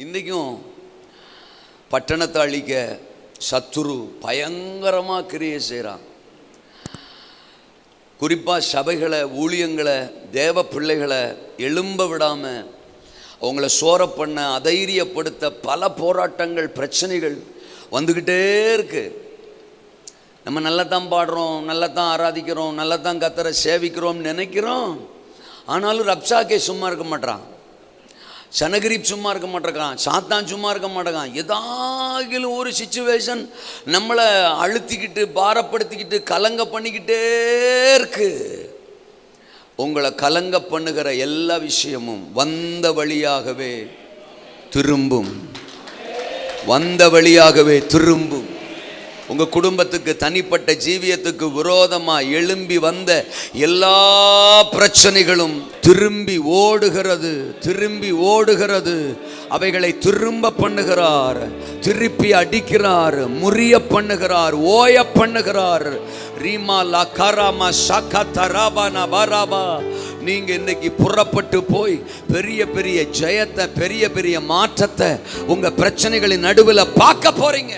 இன்றைக்கும் பட்டணத்தை அழிக்க சத்துரு பயங்கரமாக கிரியை செய்கிறான். குறிப்பாக சபைகளை, ஊழியங்களை, தேவ பிள்ளைகளை எழும்ப விடாமல் அவங்கள சோர பண்ண, அதைரியப்படுத்த பல போராட்டங்கள், பிரச்சனைகள் வந்துக்கிட்டே இருக்கு. நம்ம நல்லா தான் பாடுறோம், நல்லா தான் ஆராதிக்கிறோம், நல்லா தான் கர்த்தரை சேவிக்கிறோம் நினைக்கிறோம். ஆனாலும் ரப்சாக்கே சும்மா இருக்க மாட்டான், சனகிரீப் சும்மா இருக்க மாட்டேங்கான், சாத்தான் சும்மா இருக்க மாட்டேங்கான். ஏதாகிலும் ஒரு சிச்சுவேஷன் நம்மளை அழுத்திக்கிட்டு, பாரப்படுத்திக்கிட்டு, கலங்க பண்ணிக்கிட்டே இருக்கு. உங்களை கலங்க பண்ணுகிற எல்லா விஷயமும் வந்த வழியாகவே திரும்பும், வந்த வழியாகவே திரும்பும். உங்கள் குடும்பத்துக்கு, தனிப்பட்ட ஜீவியத்துக்கு விரோதமாக எழும்பி வந்த எல்லா பிரச்சனைகளும் திரும்பி ஓடுகிறது, திரும்பி ஓடுகிறது. அவைகளை திரும்ப பண்ணுகிறார், திருப்பி அடிக்கிறார், முறிய பண்ணுகிறார், ஓய பண்ணுகிறார். ரீமா லா கராமா ஷாக்கா தராபானா பாராபா. நீங்கள் இன்னைக்கு புறப்பட்டு போய் பெரிய பெரிய ஜெயத்தை, பெரிய பெரிய மாற்றத்தை உங்கள் பிரச்சனைகளின் நடுவில் பார்க்க போறீங்க.